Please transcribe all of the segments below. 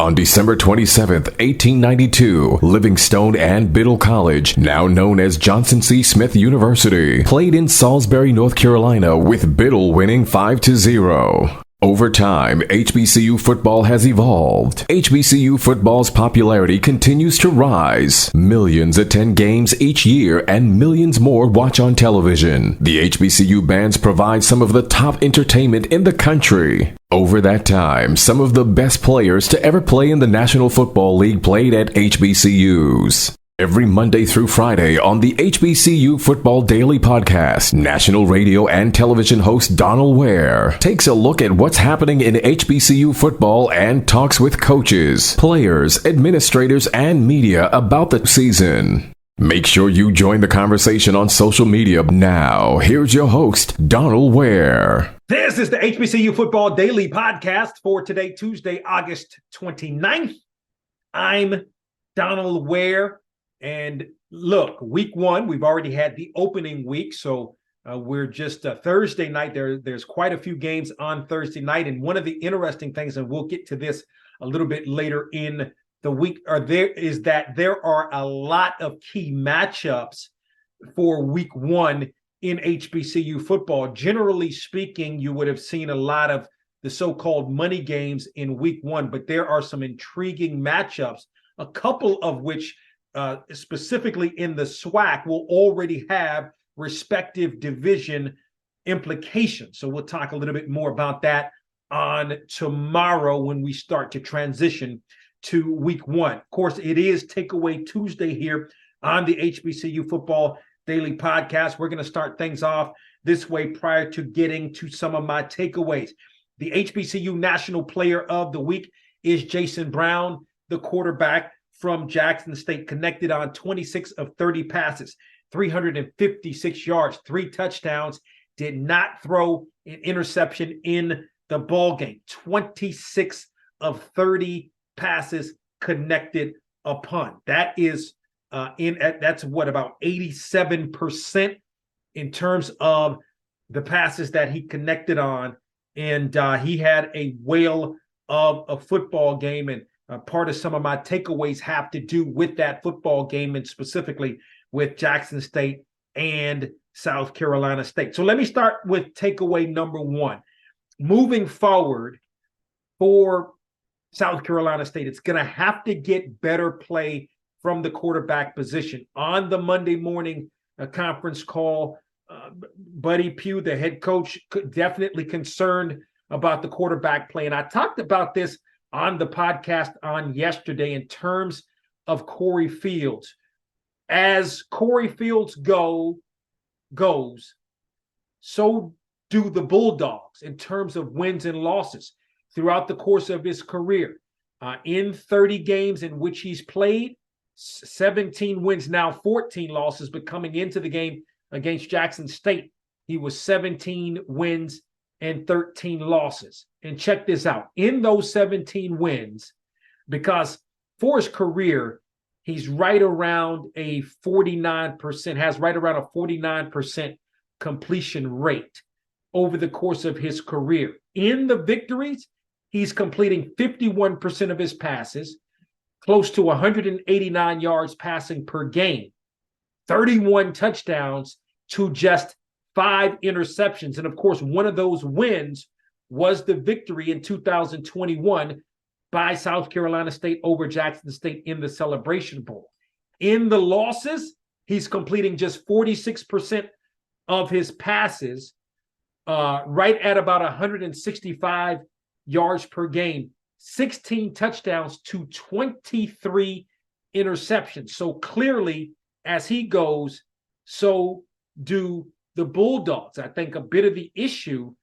On December 27, 1892, Livingstone and Biddle College, now known as Johnson C. Smith University, played in Salisbury, North Carolina, with Biddle winning 5-0. Over time, HBCU football has evolved. HBCU football's popularity continues to rise. Millions attend games each year and millions more watch on television. The HBCU bands provide some of the top entertainment in the country. Over that time, some of the best players to ever play in the National Football League played at HBCUs. Every Monday through Friday on the HBCU Football Daily Podcast, national radio and television host Donal Ware takes a look at what's happening in HBCU football and talks with coaches, players, administrators, and media about the season. Make sure you join the conversation on social media. Now, here's your host, Donal Ware. This is the HBCU Football Daily Podcast for today, Tuesday, August 29th. I'm Donal Ware. And look, week one, we've already had the opening week. So we're just Thursday night. There's quite a few games on Thursday night. And one of the interesting things, and we'll get to this a little bit later in the week, is that there are a lot of key matchups for week one in HBCU football. Generally speaking, you would have seen a lot of the so-called money games in week one, but there are some intriguing matchups, a couple of which specifically in the SWAC will already have respective division implications. So we'll talk a little bit more about that on tomorrow when we start to transition to week one. Of course, it is Takeaway Tuesday here on the HBCU Football Daily Podcast. We're going to start things off this way prior to getting to some of my takeaways. The HBCU National Player of the Week is Jason Brown, the quarterback from Jackson State, connected on 26 of 30 passes, 356 yards, 3 touchdowns, did not throw an interception in the ball game. 26 of 30 passes connected upon. That is that's what, about 87% in terms of the passes that he connected on. And he had a whale of a football game. And part of some of my takeaways have to do with that football game, and specifically with Jackson State and South Carolina State. So let me start with takeaway number one. Moving forward for South Carolina State, it's going to have to get better play from the quarterback position. On the Monday morning conference call, Buddy Pough, the head coach, definitely concerned about the quarterback play. And I talked about this on the podcast on yesterday in terms of Corey Fields. As Corey Fields goes, so do the Bulldogs in terms of wins and losses throughout the course of his career. In 30 games in which he's played, 17 wins, now 14 losses, but coming into the game against Jackson State, he was 17 wins and 13 losses. And check this out. In those 17 wins, because for his career, he's right around a 49%, has right around a 49% completion rate over the course of his career. In the victories, he's completing 51% of his passes, close to 189 yards passing per game, 31 touchdowns to just 5 interceptions. And of course, one of those wins was the victory in 2021 by South Carolina State over Jackson State in the Celebration Bowl. In the losses, he's completing just 46% of his passes, right at about 165 yards per game, 16 touchdowns to 23 interceptions. So clearly, as he goes, so do the Bulldogs. I think a bit of the issue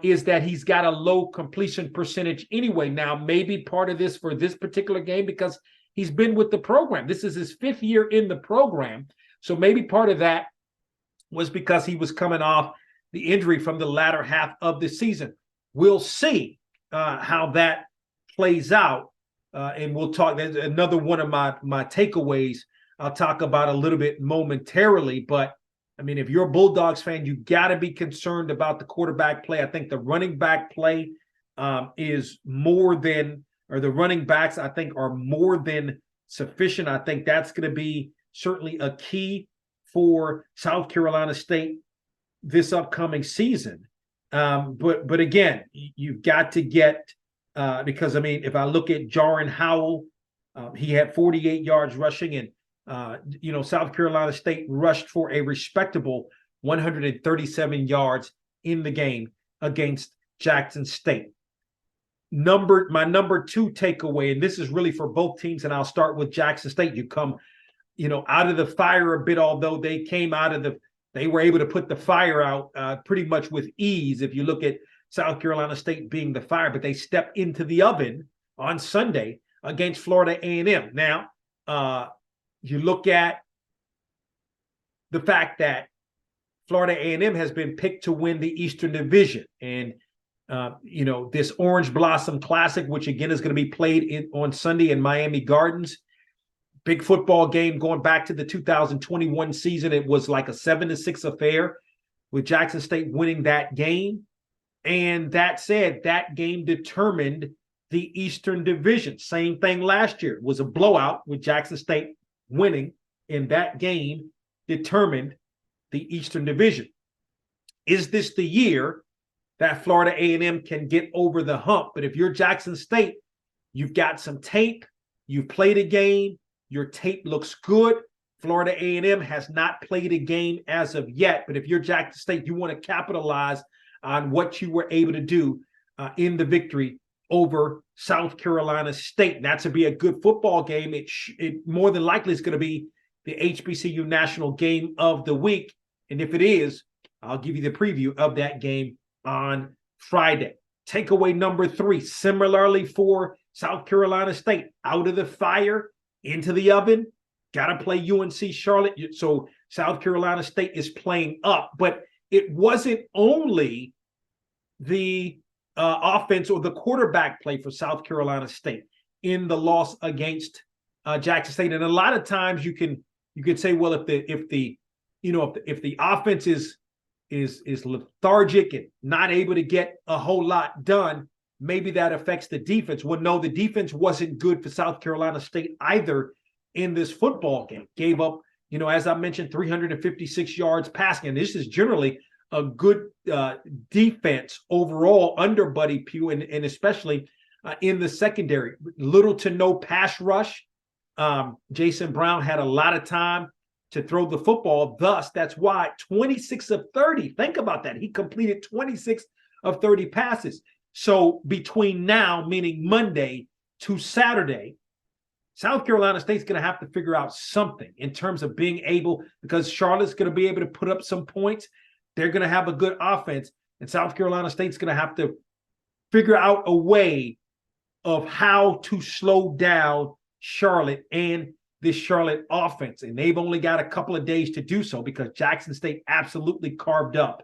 is that he's got a low completion percentage anyway. Now, maybe part of this for this particular game because he's been with the program. This is his 5th year in the program. So maybe part of that was because he was coming off the injury from the latter half of the season. We'll see how that plays out. And we'll talk. There's another one of my takeaways I'll talk about a little bit momentarily. But I mean, if you're a Bulldogs fan, you got to be concerned about the quarterback play. I think the running back play is more than or the running backs, I think, are more than sufficient. I think that's going to be certainly a key for South Carolina State this upcoming season. But again, you've got to get because, I mean, if I look at Jaron Howell, he had 48 yards rushing, and South Carolina State rushed for a respectable 137 yards in the game against Jackson State. My number two takeaway, and this is really for both teams, and I'll start with Jackson State. You come, out of the fire a bit, although they were able to put the fire out pretty much with ease. If you look at South Carolina State being the fire, but they stepped into the oven on Sunday against Florida A&M. Now, you look at the fact that Florida A&M has been picked to win the Eastern Division, and this Orange Blossom Classic, which again is going to be played on Sunday in Miami Gardens. Big football game going back to the 2021 season. It was like a 7-6 affair with Jackson State winning that game. And that said, that game determined the Eastern Division. Same thing last year. It was a blowout with Jackson State winning, and that game determined the Eastern Division. Is this the year that Florida A&M can get over the hump? But if you're Jackson State, you've got some tape, you've played a game, your tape looks good. Florida A&M has not played a game as of yet, but if you're Jackson State, you want to capitalize on what you were able to do in the victory over South Carolina State. And that to be a good football game. It more than likely is going to be the HBCU National Game of the Week. And if it is, I'll give you the preview of that game on Friday. Takeaway number 3, similarly for South Carolina State, out of the fire, into the oven, got to play UNC Charlotte. So South Carolina State is playing up, but it wasn't only the offense or the quarterback play for South Carolina State in the loss against Jackson State. And a lot of times you can say, well, if the offense is lethargic and not able to get a whole lot done, maybe that affects the defense. Well, no, the defense wasn't good for South Carolina State either in this football game. Gave up, as I mentioned, 356 yards passing. And this is generally a good defense overall under Buddy Pough, and especially in the secondary. Little to no pass rush. Jason Brown had a lot of time to throw the football. Thus, that's why 26 of 30. Think about that. He completed 26 of 30 passes. So between now, meaning Monday, to Saturday, South Carolina State's going to have to figure out something in terms of being able, because Charlotte's going to be able to put up some points. They're going to have a good offense, and South Carolina State's going to have to figure out a way of how to slow down Charlotte and this Charlotte offense. And they've only got a couple of days to do so, because Jackson State absolutely carved up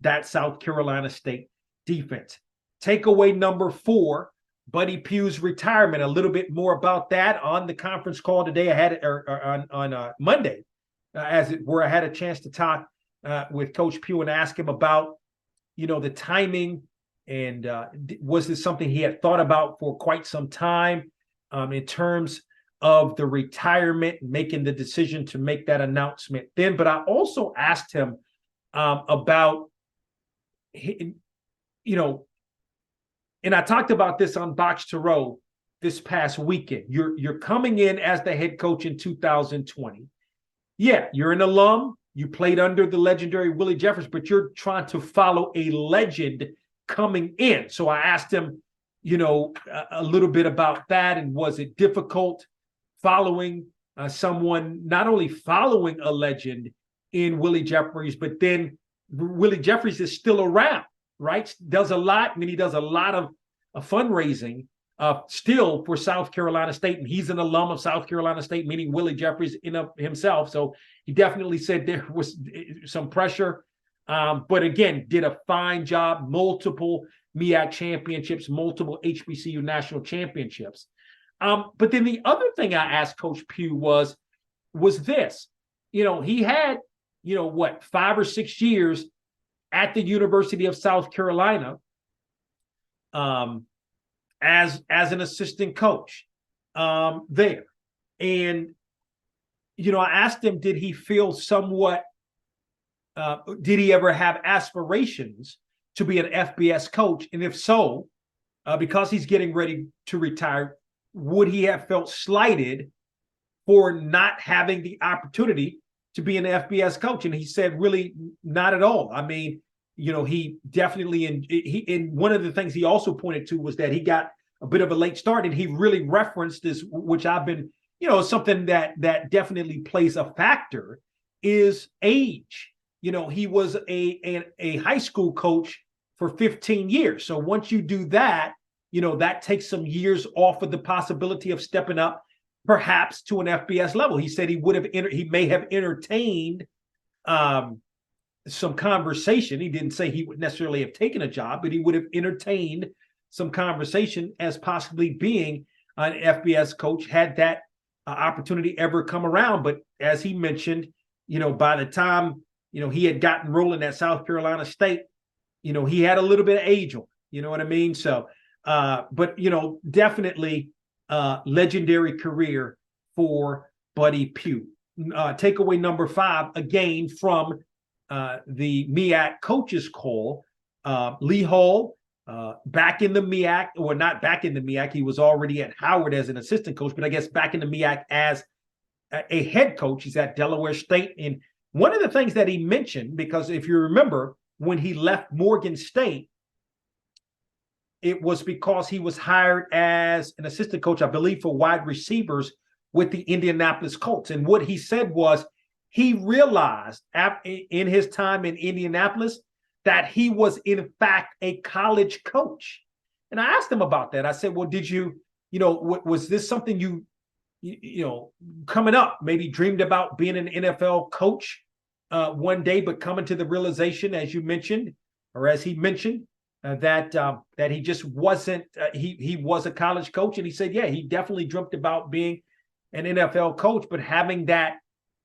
that South Carolina State defense. Takeaway number 4, Buddy Pough's retirement. A little bit more about that on the conference call today. I had it on Monday, as it were. I had a chance to talk with Coach Pough and ask him about, the timing, and was this something he had thought about for quite some time in terms of the retirement, making the decision to make that announcement then. But I also asked him about, and I talked about this on BOXTOROW this past weekend. You're coming in as the head coach in 2020. Yeah, you're an alum. You played under the legendary Willie Jeffers, but you're trying to follow a legend coming in. So I asked him, a little bit about that, and was it difficult following someone, not only following a legend in Willie Jeffries, but then Willie Jeffries is still around, right? Does a lot. He does a lot of fundraising still for South Carolina State, and he's an alum of South Carolina State, meaning Willie Jeffries in of himself. So he definitely said there was some pressure, but again, did a fine job. Multiple MEAC championships, multiple HBCU national championships. But then the other thing I asked Coach Pough was this. He had, 5 or 6 years at the University of South Carolina. as an assistant coach there. And, I asked him, did he feel somewhat, did he ever have aspirations to be an FBS coach? And if so, because he's getting ready to retire, would he have felt slighted for not having the opportunity to be an FBS coach? And he said, really, not at all. I mean, he definitely, and one of the things he also pointed to was that he got a bit of a late start, and he really referenced this, which I've been, something that definitely plays a factor, is age. He was a high school coach for 15 years. So once you do that, that takes some years off of the possibility of stepping up perhaps to an FBS level. He said he may have entertained some conversation. He didn't say he would necessarily have taken a job, but he would have entertained some conversation as possibly being an FBS coach had that opportunity ever come around. But as he mentioned, by the time, he had gotten rolling at South Carolina State, he had a little bit of age on, you know what I mean? So, but, definitely legendary career for Buddy Pough. Takeaway number 5, again, from the MEAC coaches call, Lee Hall, back in the MEAC, or not back in the MEAC, he was already at Howard as an assistant coach, but I guess back in the MEAC as a head coach. He's at Delaware State. And one of the things that he mentioned, because if you remember, when he left Morgan State, it was because he was hired as an assistant coach, I believe, for wide receivers with the Indianapolis Colts. And what he said was he realized in his time in Indianapolis that he was, in fact, a college coach. And I asked him about that. I said, well, did you, was this something you coming up, maybe dreamed about being an NFL coach one day, but coming to the realization, as you mentioned, or as he mentioned, that he just wasn't, he was a college coach. And he said, yeah, he definitely dreamt about being an NFL coach, but having that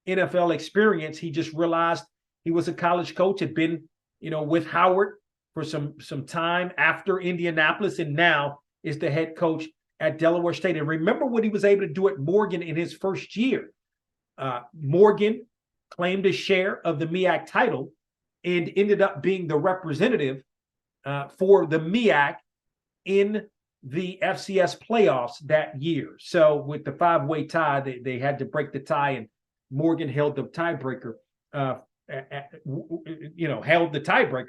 NFL experience, he just realized he was a college coach, had been, with Howard for some time after Indianapolis, and now is the head coach at Delaware State. And remember what he was able to do at Morgan in his first year. Morgan claimed a share of the MEAC title and ended up being the representative for the MEAC in the FCS playoffs that year. So with the 5-way tie, they had to break the tie, and Morgan held the tiebreaker,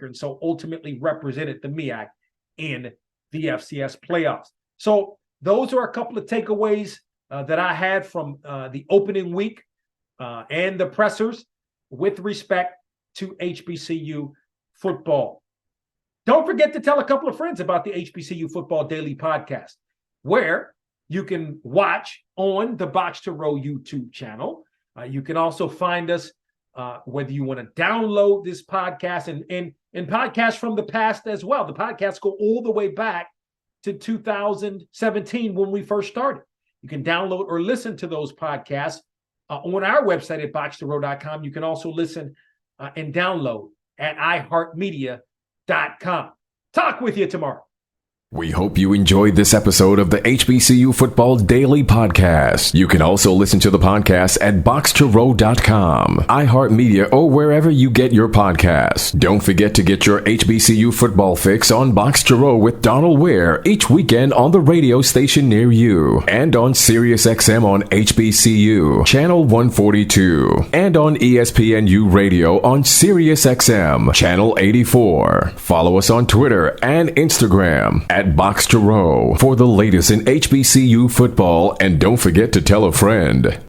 and so ultimately represented the MEAC in the FCS playoffs. So those are a couple of takeaways that I had from the opening week and the pressers with respect to HBCU football. Don't forget to tell a couple of friends about the HBCU Football Daily Podcast, where you can watch on the Box to Row YouTube channel. You can also find us whether you want to download this podcast and podcasts from the past as well. The podcasts go all the way back to 2017 when we first started. You can download or listen to those podcasts on our website at BOXTOROW.com. You can also listen and download at iHeartMedia.com. Talk with you tomorrow. We hope you enjoyed this episode of the HBCU Football Daily Podcast. You can also listen to the podcast at BOXTOROW.com, iHeartMedia, or wherever you get your podcasts. Don't forget to get your HBCU football fix on Box to Row with Donal Ware each weekend on the radio station near you, and on SiriusXM on HBCU, Channel 142, and on ESPNU Radio on SiriusXM, Channel 84. Follow us on Twitter and Instagram at Box to Row for the latest in HBCU football, and don't forget to tell a friend.